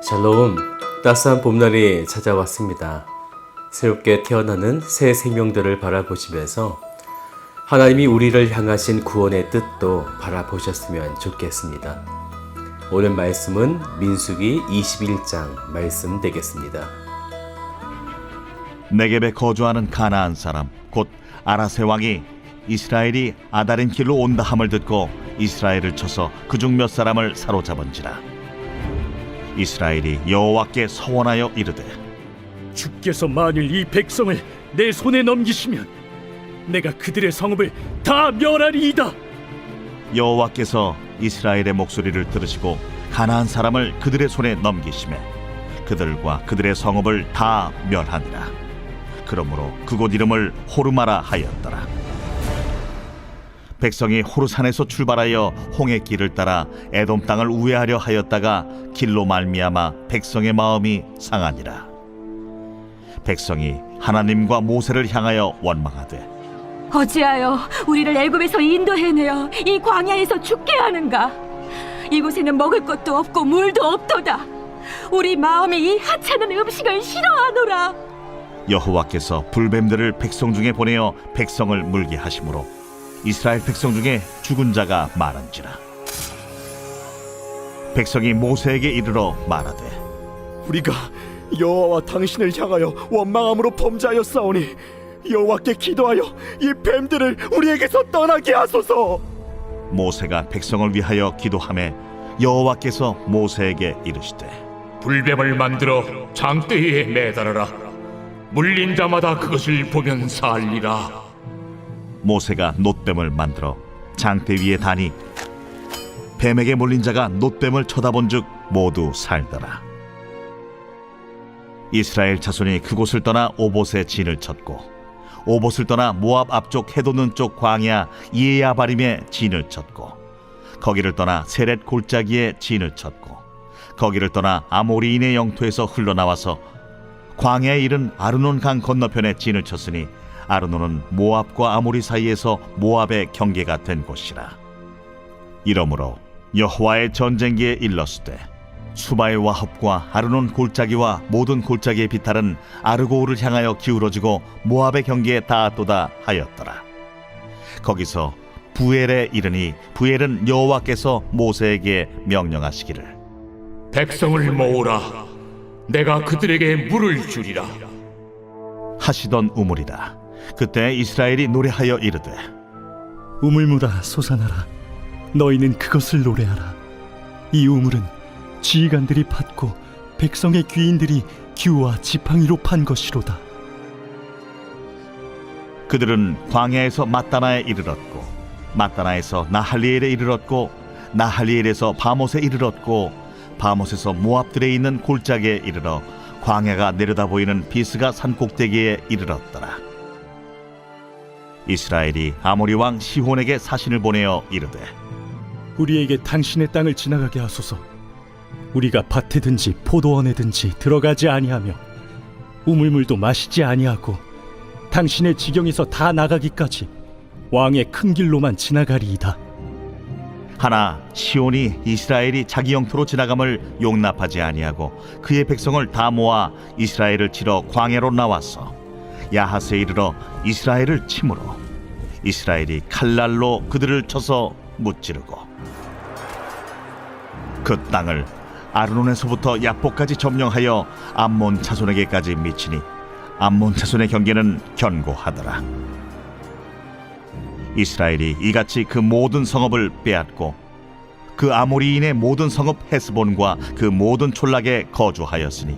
샬롬, 따스한 봄날이 찾아왔습니다. 새롭게 태어나는 새 생명들을 바라보시면서 하나님이 우리를 향하신 구원의 뜻도 바라보셨으면 좋겠습니다. 오늘 말씀은 민수기 21장 말씀 되겠습니다. 네겝에 거주하는 가나안 사람 곧 아라세 왕이 이스라엘이 아다린 길로 온다 함을 듣고 이스라엘을 쳐서 그중 몇 사람을 사로잡은지라. 이스라엘이 여호와께 서원하여 이르되, 주께서 만일 이 백성을 내 손에 넘기시면 내가 그들의 성읍을 다 멸하리이다. 여호와께서 이스라엘의 목소리를 들으시고 가나안 사람을 그들의 손에 넘기시매 그들과 그들의 성읍을 다 멸하니라. 그러므로 그곳 이름을 호르마라 하였더라. 백성이 호르산에서 출발하여 홍해 길을 따라 에돔 땅을 우회하려 하였다가 길로 말미암아 백성의 마음이 상하니라. 백성이 하나님과 모세를 향하여 원망하되, 어찌하여 우리를 애굽에서 인도해내어 이 광야에서 죽게 하는가? 이곳에는 먹을 것도 없고 물도 없도다. 우리 마음이 이 하찮은 음식을 싫어하노라. 여호와께서 불뱀들을 백성 중에 보내어 백성을 물게 하심으로 이스라엘 백성 중에 죽은 자가 많은지라. 백성이 모세에게 이르러 말하되, 우리가 여호와와 당신을 향하여 원망함으로 범죄하였사오니 여호와께 기도하여 이 뱀들을 우리에게서 떠나게 하소서. 모세가 백성을 위하여 기도하매 여호와께서 모세에게 이르시되, 불뱀을 만들어 장대에 매달아라. 물린 자마다 그것을 보면 살리라. 모세가 놋뱀을 만들어 장대 위에 다니 뱀에게 몰린 자가 놋뱀을 쳐다본즉 모두 살더라. 이스라엘 자손이 그곳을 떠나 오봇에 진을 쳤고 오봇을 떠나 모압 앞쪽 해돋는 쪽 광야 이에야바림에 진을 쳤고 거기를 떠나 세렛 골짜기에 진을 쳤고 거기를 떠나 아모리인의 영토에서 흘러나와서 광야에 이른 아르논 강 건너편에 진을 쳤으니 아르논은 모압과 아모리 사이에서 모압의 경계가 된 곳이라. 이러므로 여호와의 전쟁기에 일렀으되 수바의 와합과 아르논 골짜기와 모든 골짜기의 비탈은 아르고우를 향하여 기울어지고 모압의 경계에 닿았도다 하였더라. 거기서 부엘에 이르니 부엘은 여호와께서 모세에게 명령하시기를, 백성을 모으라. 내가 그들에게 물을 주리라. 하시던 우물이라. 그때 이스라엘이 노래하여 이르되, 우물물아 솟아나라. 너희는 그것을 노래하라. 이 우물은 지휘관들이 팠고 백성의 귀인들이 규와 지팡이로 판 것이로다. 그들은 광야에서 mat다나에 이르렀고 mat다나에서 나할리엘에 이르렀고 나할리엘에서 바못에 이르렀고 바못에서 모압들에 있는 골짜기에 이르러 광야가 내려다 보이는 비스가 산 꼭대기에 이르렀더라. 이스라엘이 아모리 왕 시혼에게 사신을 보내어 이르되, 우리에게 당신의 땅을 지나가게 하소서. 우리가 밭에든지 포도원에든지 들어가지 아니하며 우물물도 마시지 아니하고 당신의 지경에서 다 나가기까지 왕의 큰 길로만 지나가리이다. 하나 시온이 이스라엘이 자기 영토로 지나감을 용납하지 아니하고 그의 백성을 다 모아 이스라엘을 치러 광야로 나왔어 야하스에 이르러 이스라엘을 치므로 이스라엘이 칼날로 그들을 쳐서 무찌르고 그 땅을 아르논에서부터 야복까지 점령하여 암몬 자손에게까지 미치니 암몬 자손의 경계는 견고하더라. 이스라엘이 이같이 그 모든 성읍을 빼앗고 그 아모리인의 모든 성읍 헤스본과 그 모든 촌락에 거주하였으니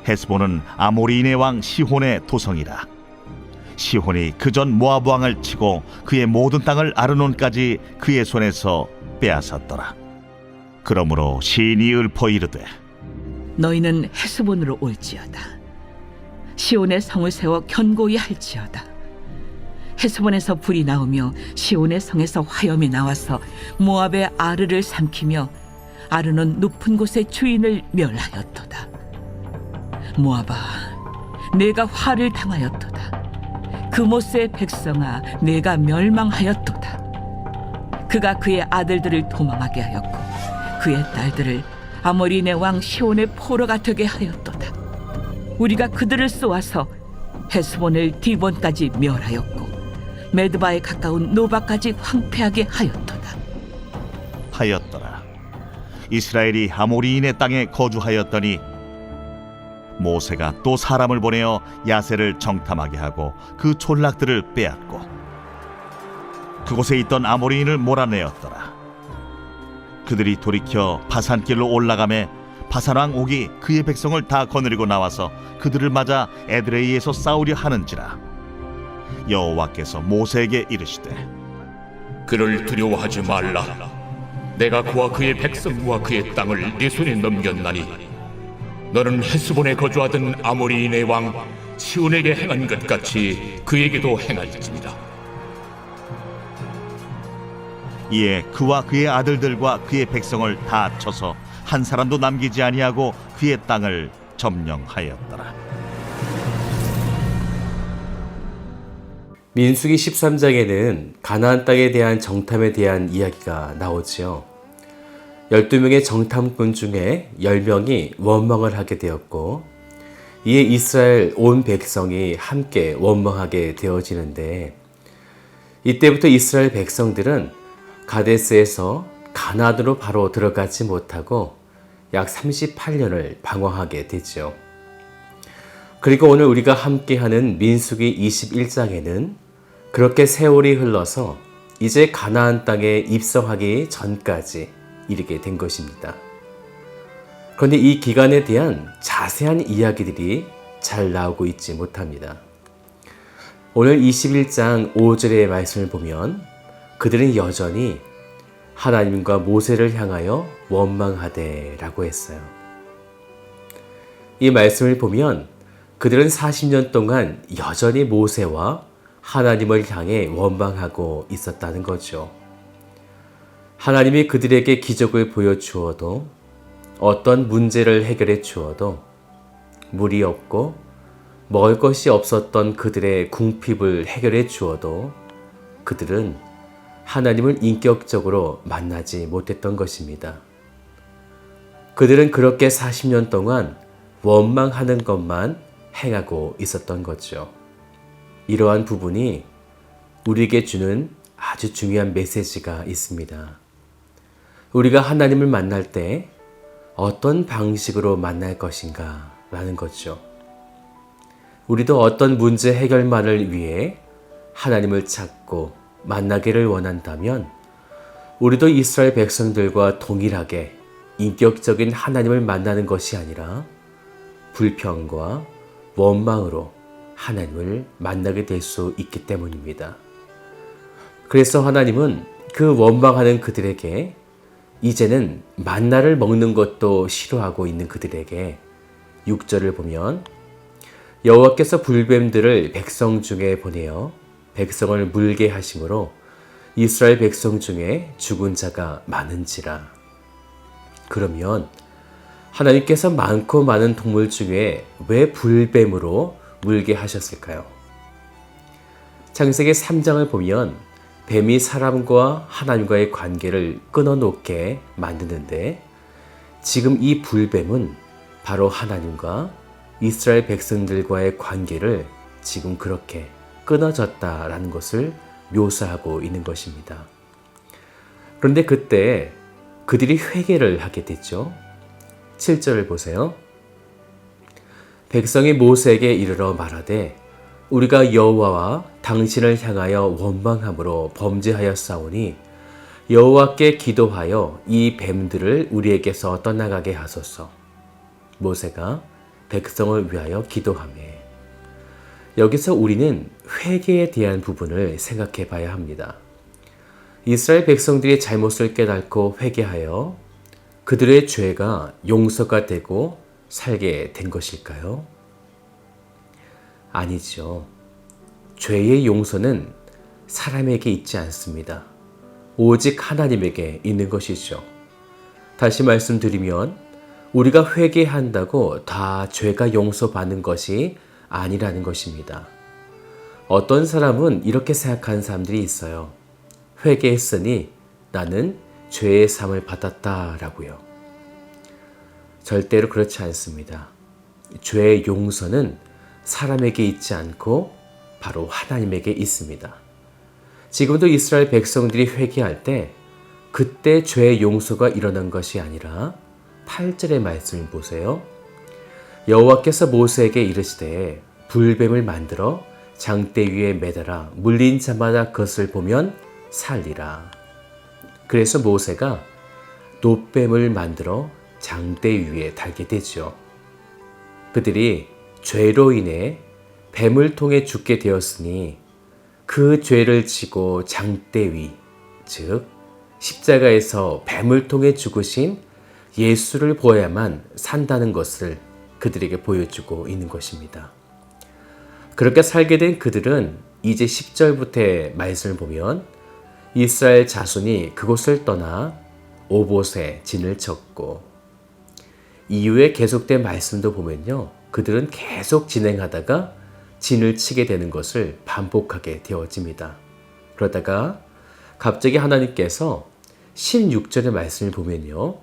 헤스본은 아모리인의 왕 시혼의 도성이라. 시혼이 그전 모압 왕을 치고 그의 모든 땅을 아르논까지 그의 손에서 빼앗았더라. 그러므로 시인이 읊어 이르되, 너희는 헤스본으로 올지어다. 시온의 성을 세워 견고히 할지어다. 헤스본에서 불이 나오며 시온의 성에서 화염이 나와서 모압의 아르를 삼키며 아르는 높은 곳의 주인을 멸하였도다. 모압아, 내가 화를 당하였도다. 그모스의 백성아, 내가 멸망하였도다. 그가 그의 아들들을 도망하게 하였고 그의 딸들을 아모리네 왕 시온의 포로가 되게 하였도다. 우리가 그들을 쏘아서 헤스본을 디본까지 멸하였고 메드바에 가까운 노바까지 황폐하게 하였도다. 하였더라. 이스라엘이 아모리인의 땅에 거주하였더니 모세가 또 사람을 보내어 야세를 정탐하게 하고 그 촌락들을 빼앗고 그곳에 있던 아모리인을 몰아내었더라. 그들이 돌이켜 바산길로 올라가매 바산왕 옥이 그의 백성을 다 거느리고 나와서 그들을 맞아 에드레이에서 싸우려 하는지라. 여호와께서 모세에게 이르시되 그를 두려워하지 말라. 내가 그와 그의 백성과 그의 땅을 네 손에 넘겼나니 너는 헤스본에 거주하던 아모리인의 왕 시온에게 행한 것 같이 그에게도 행할지니라. 이에 그와 그의 아들들과 그의 백성을 다 쳐서 한 사람도 남기지 아니하고 그의 땅을 점령하였더라. 민수기 13장에는 가나안 땅에 대한 정탐에 대한 이야기가 나오지요. 12명의 정탐꾼 중에 10명이 원망을 하게 되었고 이에 이스라엘 온 백성이 함께 원망하게 되어지는데 이때부터 이스라엘 백성들은 가데스에서 가나안으로 바로 들어가지 못하고 약 38년을 방황하게 되죠. 그리고 오늘 우리가 함께하는 민수기 21장에는 그렇게 세월이 흘러서 이제 가나안 땅에 입성하기 전까지 이르게 된 것입니다. 그런데 이 기간에 대한 자세한 이야기들이 잘 나오고 있지 못합니다. 오늘 21장 5절의 말씀을 보면 그들은 여전히 하나님과 모세를 향하여 원망하되 라고 했어요. 이 말씀을 보면 그들은 40년 동안 여전히 모세와 하나님을 향해 원망하고 있었다는 거죠. 하나님이 그들에게 기적을 보여주어도 어떤 문제를 해결해 주어도 물이 없고 먹을 것이 없었던 그들의 궁핍을 해결해 주어도 그들은 하나님을 인격적으로 만나지 못했던 것입니다. 그들은 그렇게 40년 동안 원망하는 것만 행하고 있었던 거죠. 이러한 부분이 우리에게 주는 아주 중요한 메시지가 있습니다. 우리가 하나님을 만날 때 어떤 방식으로 만날 것인가 라는 거죠. 우리도 어떤 문제 해결만을 위해 하나님을 찾고 만나기를 원한다면 우리도 이스라엘 백성들과 동일하게 인격적인 하나님을 만나는 것이 아니라 불평과 원망으로 하나님을 만나게 될 수 있기 때문입니다. 그래서 하나님은 그 원망하는 그들에게 이제는 만나를 먹는 것도 싫어하고 있는 그들에게 6절을 보면 여호와께서 불뱀들을 백성 중에 보내어 백성을 물게 하심으로 이스라엘 백성 중에 죽은 자가 많은지라. 그러면 하나님께서 많고 많은 동물 중에 왜 불뱀으로 물게 하셨을까요? 창세기 3장을 보면 뱀이 사람과 하나님과의 관계를 끊어놓게 만드는데 지금 이 불뱀은 바로 하나님과 이스라엘 백성들과의 관계를 지금 그렇게 끊어졌다라는 것을 묘사하고 있는 것입니다. 그런데 그때 그들이 회개를 하게 됐죠. 7절을 보세요. 백성이 모세에게 이르러 말하되 우리가 여호와와 당신을 향하여 원망함으로 범죄하였사오니 여호와께 기도하여 이 뱀들을 우리에게서 떠나가게 하소서. 모세가 백성을 위하여 기도하며 여기서 우리는 회개에 대한 부분을 생각해 봐야 합니다. 이스라엘 백성들이 잘못을 깨닫고 회개하여 그들의 죄가 용서가 되고 살게 된 것일까요? 아니죠. 죄의 용서는 사람에게 있지 않습니다. 오직 하나님에게 있는 것이죠. 다시 말씀드리면 우리가 회개한다고 다 죄가 용서받는 것이 아니라는 것입니다. 어떤 사람은 이렇게 생각하는 사람들이 있어요. 회개했으니 나는 죄의 삶을 받았다라고요. 절대로 그렇지 않습니다. 죄의 용서는 사람에게 있지 않고 바로 하나님에게 있습니다. 지금도 이스라엘 백성들이 회개할 때 그때 죄의 용서가 일어난 것이 아니라 8절의 말씀을 보세요. 여호와께서 모세에게 이르시되 불뱀을 만들어 장대 위에 매달아 물린 자마다 그것을 보면 살리라. 그래서 모세가 놋뱀을 만들어 장대 위에 달게 되죠. 그들이 죄로 인해 뱀을 통해 죽게 되었으니 그 죄를 지고 장대 위, 즉 십자가에서 뱀을 통해 죽으신 예수를 보아야만 산다는 것을 그들에게 보여주고 있는 것입니다. 그렇게 살게 된 그들은 이제 10절부터의 말씀을 보면 이스라엘 자손이 그곳을 떠나 오봇에 진을 쳤고, 이후에 계속된 말씀도 보면요, 그들은 계속 진행하다가 진을 치게 되는 것을 반복하게 되어집니다. 그러다가 갑자기 하나님께서 16절의 말씀을 보면요,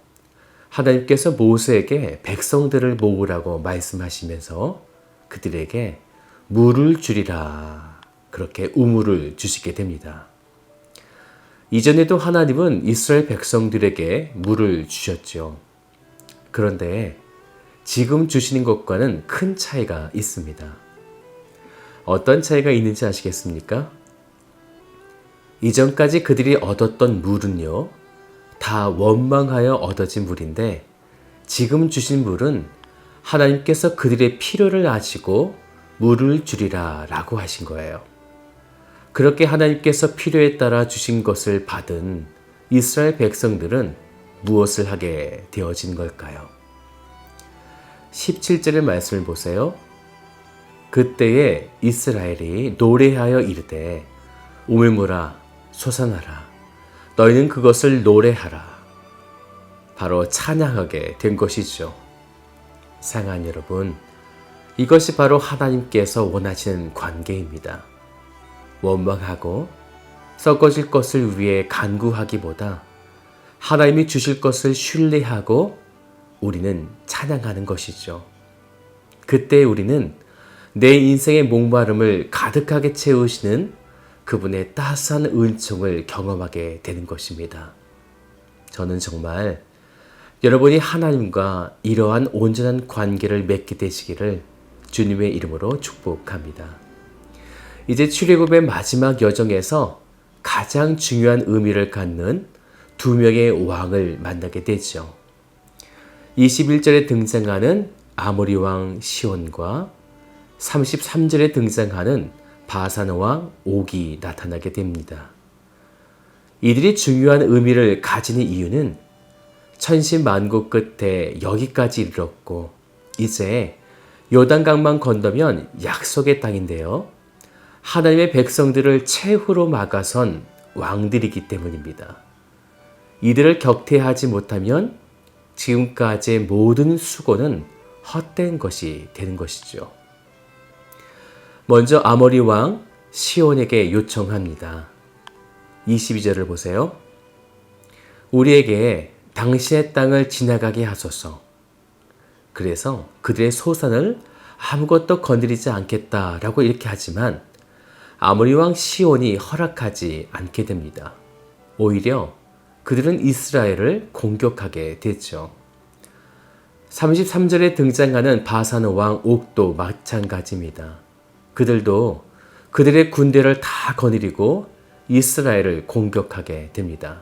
하나님께서 모세에게 백성들을 모으라고 말씀하시면서 그들에게 물을 주리라, 그렇게 우물을 주시게 됩니다. 이전에도 하나님은 이스라엘 백성들에게 물을 주셨죠. 그런데 지금 주시는 것과는 큰 차이가 있습니다. 어떤 차이가 있는지 아시겠습니까? 이전까지 그들이 얻었던 물은요, 다 원망하여 얻어진 물인데 지금 주신 물은 하나님께서 그들의 필요를 아시고 물을 주리라 라고 하신 거예요. 그렇게 하나님께서 필요에 따라 주신 것을 받은 이스라엘 백성들은 무엇을 하게 되어진 걸까요? 17절의 말씀을 보세요. 그때에 이스라엘이 노래하여 이르되 우물물아 솟아나라, 너희는 그것을 노래하라. 바로 찬양하게 된 것이죠. 사랑하는 여러분, 이것이 바로 하나님께서 원하시는 관계입니다. 원망하고 썩어질 것을 위해 간구하기보다 하나님이 주실 것을 신뢰하고 우리는 찬양하는 것이죠. 그때 우리는 내 인생의 목마름을 가득하게 채우시는 그분의 따스한 은총을 경험하게 되는 것입니다. 저는 정말 여러분이 하나님과 이러한 온전한 관계를 맺게 되시기를 주님의 이름으로 축복합니다. 이제 출애굽의 마지막 여정에서 가장 중요한 의미를 갖는 두 명의 왕을 만나게 되죠. 21절에 등장하는 아모리 왕 시온과 33절에 등장하는 바산 왕 옥이 나타나게 됩니다. 이들이 중요한 의미를 가지는 이유는 천신만고 끝에 여기까지 이르렀고 이제 요단강만 건너면 약속의 땅인데요, 하나님의 백성들을 최후로 막아선 왕들이기 때문입니다. 이들을 격퇴하지 못하면 지금까지의 모든 수고는 헛된 것이 되는 것이죠. 먼저 아모리 왕 시온에게 요청합니다. 22절을 보세요. 우리에게 당신의 땅을 지나가게 하소서. 그래서 그들의 소산을 아무것도 건드리지 않겠다라고 이렇게 하지만 아모리 왕 시온이 허락하지 않게 됩니다. 오히려 그들은 이스라엘을 공격하게 됐죠. 33절에 등장하는 바산 왕 옥도 마찬가지입니다. 그들도 그들의 군대를 다 거느리고 이스라엘을 공격하게 됩니다.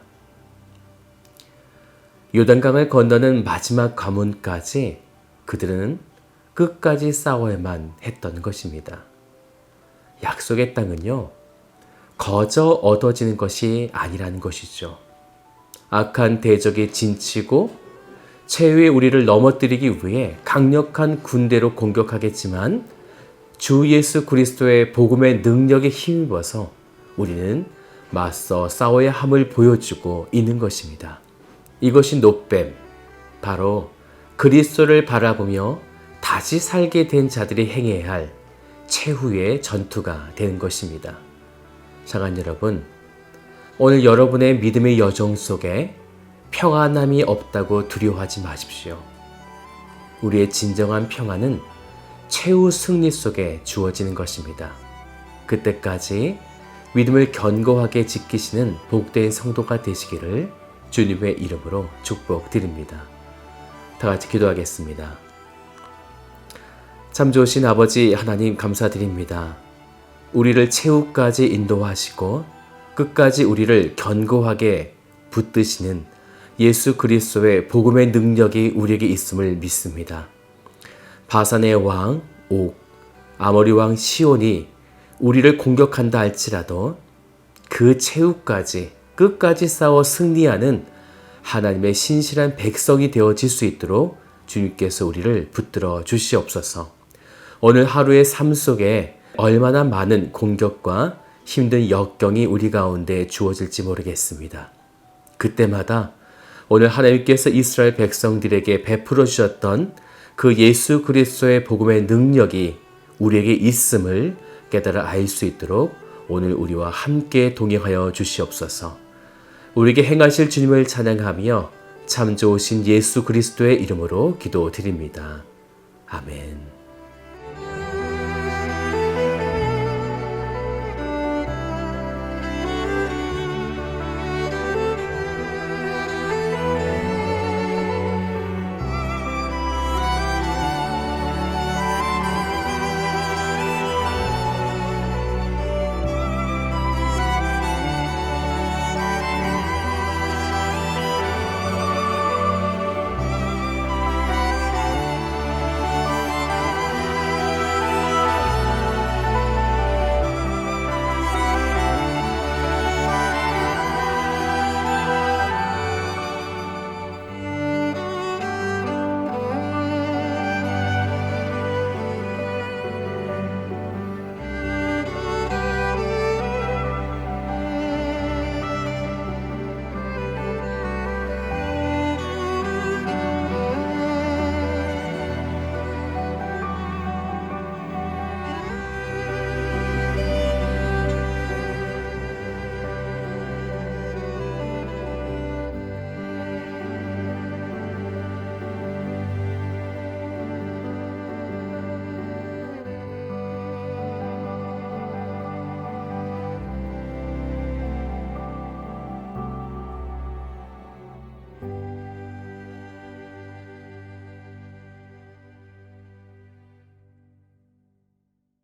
요단강을 건너는 마지막 관문까지 그들은 끝까지 싸워야만 했던 것입니다. 약속의 땅은요, 거저 얻어지는 것이 아니라는 것이죠. 악한 대적이 진치고 최후의 우리를 넘어뜨리기 위해 강력한 군대로 공격하겠지만 주 예수 그리스도의 복음의 능력에 힘입어서 우리는 맞서 싸워야 함을 보여주고 있는 것입니다. 이것이 놋뱀, 바로 그리스도를 바라보며 다시 살게 된 자들이 행해야 할 최후의 전투가 되는 것입니다. 사랑하는 여러분, 오늘 여러분의 믿음의 여정 속에 평안함이 없다고 두려워하지 마십시오. 우리의 진정한 평안은 최후 승리 속에 주어지는 것입니다. 그때까지 믿음을 견고하게 지키시는 복된 성도가 되시기를 주님의 이름으로 축복드립니다. 다 같이 기도하겠습니다. 참 좋으신 아버지 하나님 감사드립니다. 우리를 최후까지 인도하시고 끝까지 우리를 견고하게 붙드시는 예수 그리스도의 복음의 능력이 우리에게 있음을 믿습니다. 바산의 왕 옥, 아모리 왕 시온이 우리를 공격한다 할지라도 그 최후까지 끝까지 싸워 승리하는 하나님의 신실한 백성이 되어질 수 있도록 주님께서 우리를 붙들어 주시옵소서. 오늘 하루의 삶 속에 얼마나 많은 공격과 힘든 역경이 우리 가운데 주어질지 모르겠습니다. 그때마다 오늘 하나님께서 이스라엘 백성들에게 베풀어 주셨던 그 예수 그리스도의 복음의 능력이 우리에게 있음을 깨달아 알 수 있도록 오늘 우리와 함께 동행하여 주시옵소서. 우리에게 행하실 주님을 찬양하며 참 좋으신 예수 그리스도의 이름으로 기도드립니다. 아멘.